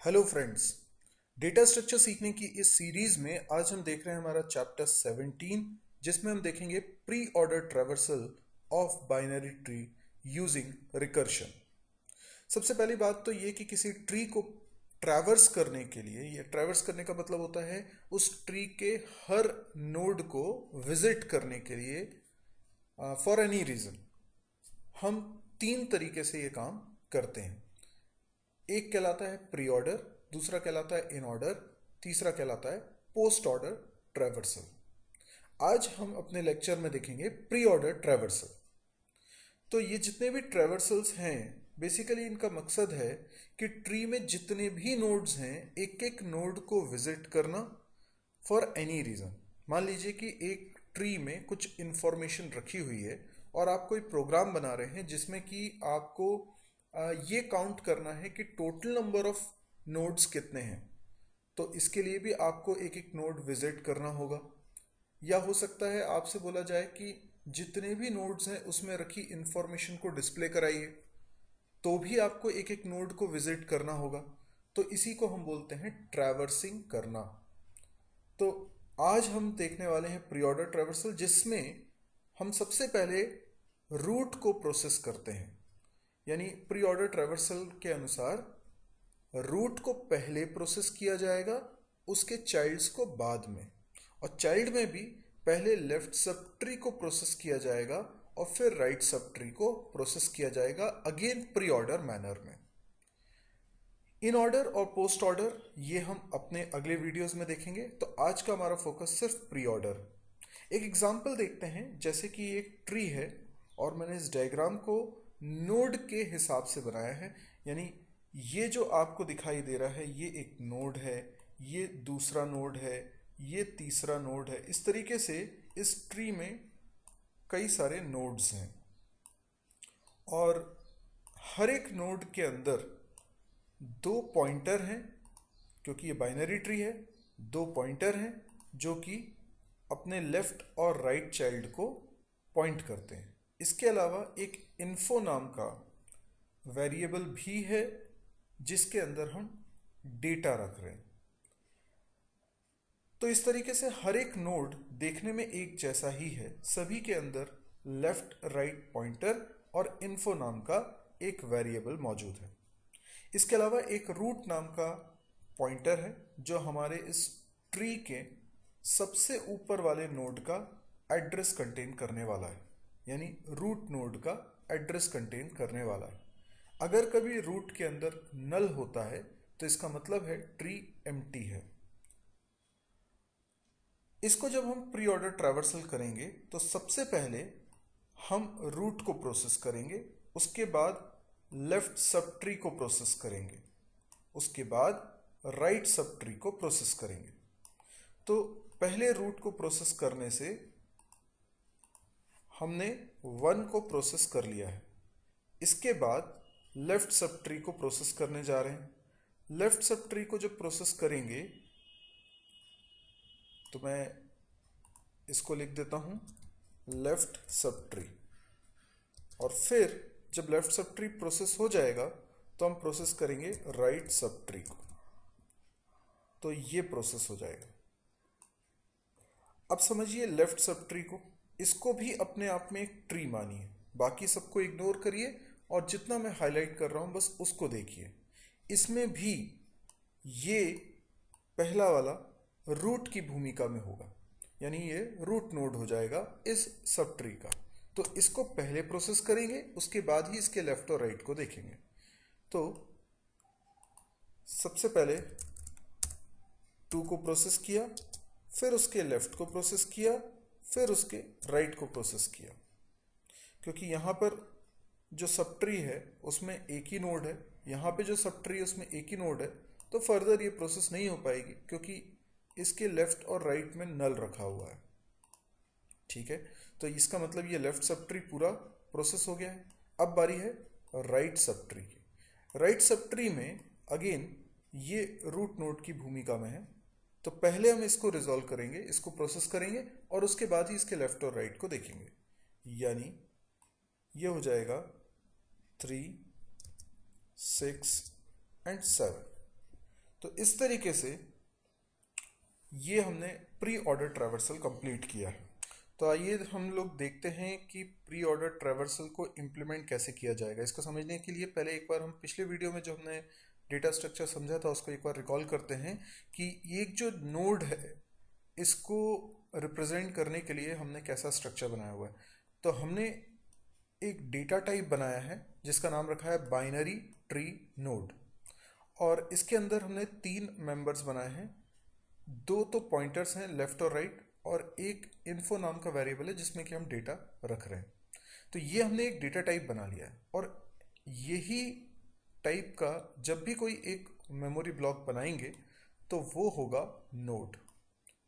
Hello friends. Data structure सीखने की इस सीरीज में आज हम देख रहे हैं हमारा चैप्टर 17, जिसमें हम देखेंगे pre order traversal of binary tree using recursion. सबसे पहली बात तो ये कि किसी ट्री को ट्रैवर्स करने के लिए, ये ट्रैवर्स करने का मतलब होता है उस ट्री के हर नोड को विजिट करने के लिए फॉर एनी रीजन हम तीन तरीके से ये काम करते हैं। एक कहलाता है प्री ऑर्डर, दूसरा कहलाता है इन ऑर्डर, तीसरा कहलाता है पोस्ट ऑर्डर ट्रैवर्सल। आज हम अपने लेक्चर में देखेंगे प्री ऑर्डर ट्रैवर्सल। तो ये जितने भी ट्रैवर्सल्स हैं, बेसिकली इनका मकसद है कि ट्री में जितने भी नोड्स हैं एक एक नोड को विजिट करना फॉर एनी रीज़न। मान लीजिए कि एक ट्री में कुछ इंफॉर्मेशन रखी हुई है और आप कोई प्रोग्राम बना रहे हैं जिसमें कि आपको ये काउंट करना है कि टोटल नंबर ऑफ नोड्स कितने हैं। तो इसके लिए भी आपको एक एक नोड विजिट करना होगा, या हो सकता है आपसे बोला जाए कि जितने भी नोड्स हैं उसमें रखी इंफॉर्मेशन को डिस्प्ले कराइए, तो भी आपको एक एक नोड को विजिट करना होगा। तो इसी को हम बोलते हैं ट्रैवर्सिंग करना। तो आज हम देखने वाले हैं प्री ऑर्डर ट्रैवर्सल, जिसमें हम सबसे पहले रूट को प्रोसेस करते हैं। यानी प्री ऑर्डर ट्रैवर्सल के अनुसार रूट को पहले प्रोसेस किया जाएगा, उसके चाइल्ड्स को बाद में, और चाइल्ड में भी पहले लेफ्ट सब ट्री को प्रोसेस किया जाएगा और फिर राइट सब ट्री को प्रोसेस किया जाएगा, अगेन प्री ऑर्डर मैनर में। इन ऑर्डर और पोस्ट ऑर्डर ये हम अपने अगले वीडियोस में देखेंगे। तो आज का हमारा फोकस सिर्फ प्री ऑर्डर। एक एग्जांपल देखते हैं, जैसे कि एक ट्री है और मैंने इस डायग्राम को नोड के हिसाब से बनाया है। यानी ये जो आपको दिखाई दे रहा है ये एक नोड है, ये दूसरा नोड है, ये तीसरा नोड है। इस तरीके से इस ट्री में कई सारे नोड्स हैं और हर एक नोड के अंदर दो पॉइंटर हैं, क्योंकि ये बाइनरी ट्री है। दो पॉइंटर हैं जो कि अपने लेफ्ट और राइट चाइल्ड को पॉइंट करते हैं। इसके अलावा एक इन्फो नाम का वेरिएबल भी है जिसके अंदर हम डेटा रख रहे हैं। तो इस तरीके से हर एक नोड देखने में एक जैसा ही है, सभी के अंदर लेफ्ट राइट पॉइंटर और इन्फो नाम का एक वेरिएबल मौजूद है। इसके अलावा एक रूट नाम का पॉइंटर है जो हमारे इस ट्री के सबसे ऊपर वाले नोड का एड्रेस कंटेन करने वाला है। यानी रूट नोड का एड्रेस कंटेन करने वाला है। अगर कभी रूट के अंदर नल होता है तो इसका मतलब है ट्री एम्प्टी है। इसको जब हम प्री ऑर्डर ट्रैवर्सल करेंगे तो सबसे पहले हम रूट को प्रोसेस करेंगे, उसके बाद लेफ्ट सब ट्री को प्रोसेस करेंगे, उसके बाद राइट सब ट्री को प्रोसेस करेंगे। तो पहले रूट को प्रोसेस करने से हमने 1 को प्रोसेस कर लिया है। इसके बाद लेफ्ट सब ट्री को प्रोसेस करने जा रहे हैं। लेफ्ट सब ट्री को जब प्रोसेस करेंगे तो मैं इसको लिख देता हूं लेफ्ट सब ट्री, और फिर जब लेफ्ट सब ट्री प्रोसेस हो जाएगा तो हम प्रोसेस करेंगे राइट सब ट्री को, तो ये प्रोसेस हो जाएगा। अब समझिए लेफ्ट सब ट्री को, इसको भी अपने आप में एक ट्री मानिए, बाकी सबको इग्नोर करिए और जितना मैं हाईलाइट कर रहा हूं बस उसको देखिए। इसमें भी ये पहला वाला रूट की भूमिका में होगा, यानी ये रूट नोड हो जाएगा इस सब ट्री का। तो इसको पहले प्रोसेस करेंगे, उसके बाद ही इसके लेफ्ट और राइट को देखेंगे। तो सबसे पहले 2 को प्रोसेस किया, फिर उसके लेफ्ट को प्रोसेस किया, फिर उसके राइट को प्रोसेस किया। क्योंकि यहाँ पर जो सब ट्री है उसमें एक ही नोड है, यहाँ पे जो सब ट्री है उसमें एक ही नोड है, तो फर्दर ये प्रोसेस नहीं हो पाएगी क्योंकि इसके लेफ्ट और राइट में नल रखा हुआ है। ठीक है, तो इसका मतलब ये लेफ्ट सब ट्री पूरा प्रोसेस हो गया है। अब बारी है राइट सब ट्री की। राइट सब ट्री में अगेन ये रूट नोड की भूमिका में है, तो पहले हम इसको रिजॉल्व करेंगे, इसको प्रोसेस करेंगे और उसके बाद ही इसके लेफ्ट और राइट को देखेंगे। यानी ये हो जाएगा 3, 6 एंड 7। तो इस तरीके से ये हमने प्री ऑर्डर ट्रैवर्सल कंप्लीट किया है। तो आइए हम लोग देखते हैं कि प्री ऑर्डर ट्रैवर्सल को इम्प्लीमेंट कैसे किया जाएगा। इसको समझने के लिए पहले एक बार हम पिछले वीडियो में जो हमने डेटा स्ट्रक्चर समझा था उसको एक बार रिकॉल करते हैं कि ये जो नोड है इसको रिप्रेजेंट करने के लिए हमने कैसा स्ट्रक्चर बनाया हुआ है। तो हमने एक डेटा टाइप बनाया है जिसका नाम रखा है बाइनरी ट्री नोड, और इसके अंदर हमने 3 मेंबर्स बनाए हैं। 2 तो पॉइंटर्स हैं लेफ्ट और राइट, और एक इन्फो नाम का वेरिएबल है जिसमें कि हम डेटा रख रहे हैं। तो ये हमने एक डेटा टाइप बना लिया है, और यही टाइप का जब भी कोई एक मेमोरी ब्लॉक बनाएंगे तो वो होगा नोड,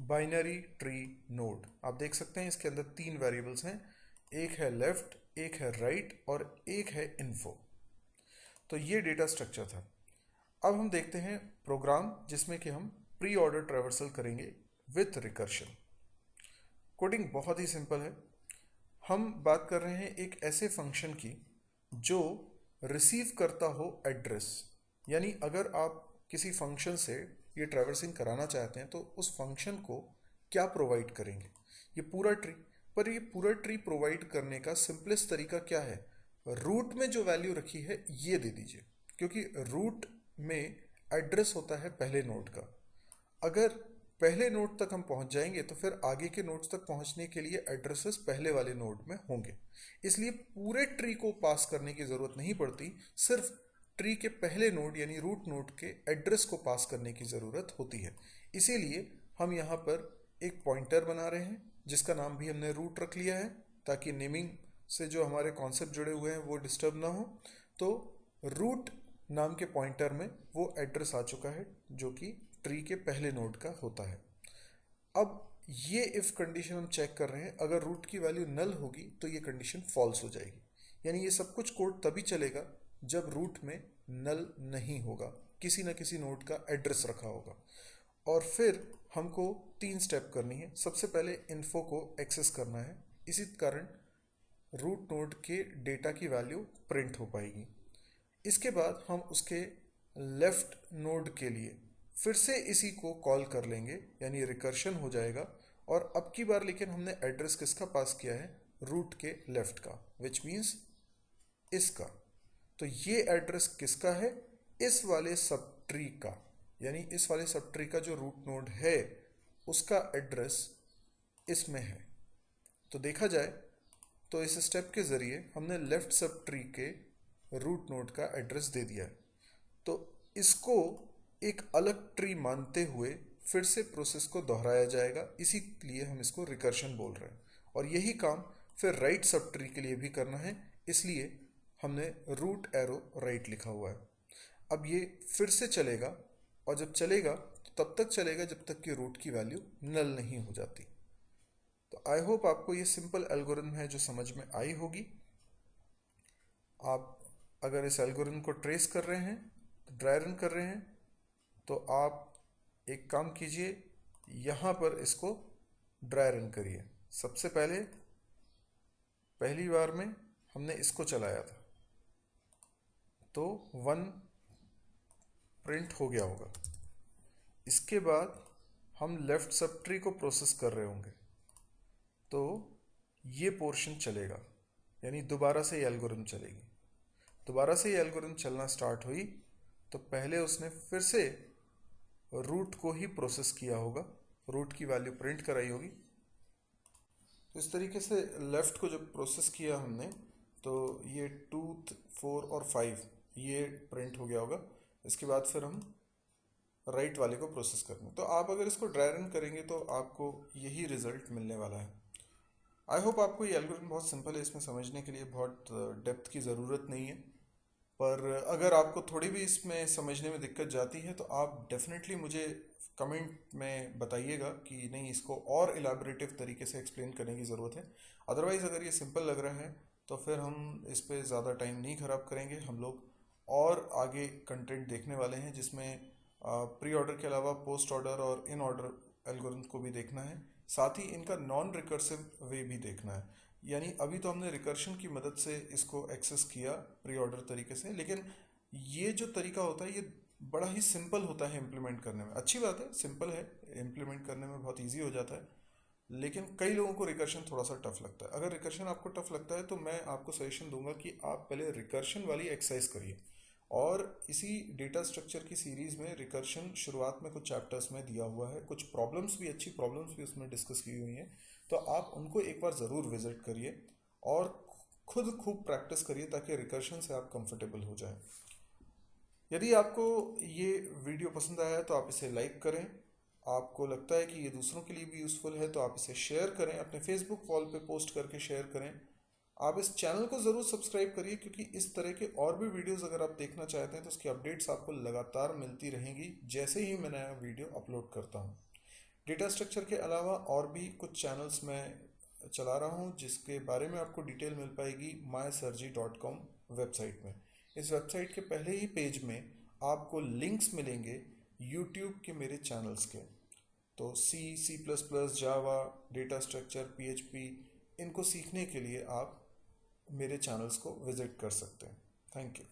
बाइनरी ट्री नोड। आप देख सकते हैं इसके अंदर 3 वेरिएबल्स हैं, एक है लेफ्ट, एक है राइट और एक है इन्फो। तो ये डेटा स्ट्रक्चर था। अब हम देखते हैं प्रोग्राम जिसमें कि हम प्री ऑर्डर ट्रैवर्सल करेंगे विथ रिकर्शन। कोडिंग बहुत ही सिंपल है। हम बात कर रहे हैं एक ऐसे फंक्शन की जो रिसीव करता हो एड्रेस, यानी अगर आप किसी फंक्शन से ये ट्रैवर्सिंग कराना चाहते हैं तो उस फंक्शन को क्या प्रोवाइड करेंगे, ये पूरा ट्री। पर ये पूरा ट्री प्रोवाइड करने का सिंपलेस्ट तरीका क्या है, रूट में जो वैल्यू रखी है ये दे दीजिए, क्योंकि रूट में एड्रेस होता है पहले नोड का। अगर पहले नोड तक हम पहुंच जाएंगे तो फिर आगे के नोड्स तक पहुंचने के लिए एड्रेसेस पहले वाले नोड में होंगे, इसलिए पूरे ट्री को पास करने की ज़रूरत नहीं पड़ती, सिर्फ ट्री के पहले नोड यानी रूट नोड के एड्रेस को पास करने की ज़रूरत होती है। इसीलिए हम यहाँ पर एक पॉइंटर बना रहे हैं जिसका नाम भी हमने रूट रख लिया है, ताकि नेमिंग से जो हमारे कॉन्सेप्ट जुड़े हुए हैं वो डिस्टर्ब ना हो। तो रूट नाम के पॉइंटर में वो एड्रेस आ चुका है जो कि ट्री के पहले नोड का होता है। अब ये इफ कंडीशन हम चेक कर रहे हैं, अगर रूट की वैल्यू नल होगी तो ये कंडीशन फॉल्स हो जाएगी, यानी ये सब कुछ कोड तभी चलेगा जब रूट में नल नहीं होगा, किसी ना किसी नोड का एड्रेस रखा होगा। और फिर हमको 3 स्टेप करनी है। सबसे पहले इन्फो को एक्सेस करना है, इसी कारण रूट नोड के डेटा की वैल्यू प्रिंट हो पाएगी। इसके बाद हम उसके लेफ्ट नोड के लिए फिर से इसी को कॉल कर लेंगे, यानी रिकर्शन हो जाएगा। और अब की बार लेकिन हमने एड्रेस किसका पास किया है, रूट के लेफ्ट का, विच मीन्स इसका। तो ये एड्रेस किसका है, इस वाले सब ट्री का, यानी इस वाले सब ट्री का जो रूट नोड है उसका एड्रेस इसमें है। तो देखा जाए तो इस स्टेप के जरिए हमने लेफ्ट सब ट्री के रूट नोड का एड्रेस दे दिया है। तो इसको एक अलग ट्री मानते हुए फिर से प्रोसेस को दोहराया जाएगा, इसीलिए हम इसको रिकर्शन बोल रहे हैं। और यही काम फिर राइट सब ट्री के लिए भी करना है, इसलिए हमने रूट एरो राइट लिखा हुआ है। अब ये फिर से चलेगा, और जब चलेगा तो तब तक चलेगा जब तक कि रूट की वैल्यू नल नहीं हो जाती। तो आई होप आपको ये सिंपल एल्गोरिथम है जो समझ में आई होगी। आप अगर इस एल्गोरिथम को ट्रेस कर रहे हैं, ड्राई रन कर रहे हैं, तो आप एक काम कीजिए, यहाँ पर इसको ड्राई रन करिए। सबसे पहले पहली बार में हमने इसको चलाया था तो 1 प्रिंट हो गया होगा। इसके बाद हम लेफ्ट सब ट्री को प्रोसेस कर रहे होंगे तो ये पोर्शन चलेगा, यानी दोबारा से ये एल्गोरिथम चलेगी। दोबारा से ये एल्गोरिथम चलना स्टार्ट हुई तो पहले उसने फिर से रूट को ही प्रोसेस किया होगा, रूट की वैल्यू प्रिंट कराई होगी। तो इस तरीके से लेफ़्ट को जब प्रोसेस किया हमने तो ये 2, 4 और 5 ये प्रिंट हो गया होगा। इसके बाद फिर हम राइट वाले को प्रोसेस करते हैं। तो आप अगर इसको ड्राई रन करेंगे तो आपको यही रिजल्ट मिलने वाला है। आई होप आपको ये एल्गोरिथम बहुत सिंपल है, इसमें समझने के लिए बहुत डेप्थ की ज़रूरत नहीं है। पर अगर आपको थोड़ी भी इसमें समझने में दिक्कत जाती है तो आप डेफिनेटली मुझे कमेंट में बताइएगा कि नहीं, इसको और इलाबरेटिव तरीके से एक्सप्लेन करने की ज़रूरत है। अदरवाइज़ अगर ये सिंपल लग रहा है तो फिर हम इस पर ज़्यादा टाइम नहीं ख़राब करेंगे। हम लोग और आगे कंटेंट देखने वाले हैं जिसमें प्री ऑर्डर के अलावा पोस्ट ऑर्डर और इन ऑर्डर एल्गोरिथम को भी देखना है, साथ ही इनका नॉन रिकर्सिव वे भी देखना है। यानी अभी तो हमने रिकर्शन की मदद से इसको एक्सेस किया प्री ऑर्डर तरीके से, लेकिन ये जो तरीका होता है ये बड़ा ही सिंपल होता है इम्प्लीमेंट करने में। अच्छी बात है, सिंपल है, इम्प्लीमेंट करने में बहुत इजी हो जाता है। लेकिन कई लोगों को रिकर्शन थोड़ा सा टफ लगता है। अगर रिकर्शन आपको टफ लगता है तो मैं आपको सजेशन दूंगा कि आप पहले रिकर्शन वाली एक्सरसाइज करिए। और इसी डेटा स्ट्रक्चर की सीरीज में रिकर्शन शुरुआत में कुछ चैप्टर्स में दिया हुआ है, कुछ प्रॉब्लम्स भी, अच्छी प्रॉब्लम्स भी उसमें डिस्कस की हुई हैं। तो आप उनको एक बार ज़रूर विजिट करिए और खुद खूब प्रैक्टिस करिए ताकि रिकर्शन से आप कंफर्टेबल हो जाए। यदि आपको ये वीडियो पसंद आया है तो आप इसे लाइक करें। आपको लगता है कि ये दूसरों के लिए भी यूज़फुल है तो आप इसे शेयर करें, अपने फेसबुक वॉल पे पोस्ट करके शेयर करें। आप इस चैनल को ज़रूर सब्सक्राइब करिए क्योंकि इस तरह के और भी वीडियोस अगर आप देखना चाहते हैं तो उसकी अपडेट्स आपको लगातार मिलती रहेंगी जैसे ही मैं नया वीडियो अपलोड करता हूँ। डेटा स्ट्रक्चर के अलावा और भी कुछ चैनल्स मैं चला रहा हूँ जिसके बारे में आपको डिटेल मिल पाएगी mysurgy.com वेबसाइट में। इस वेबसाइट के पहले ही पेज में आपको लिंक्स मिलेंगे यूट्यूब के मेरे चैनल्स के। तो C++, जावा, डेटा स्ट्रक्चर, PHP, इनको सीखने के लिए आप मेरे चैनल्स को विजिट कर सकते हैं। Thank you.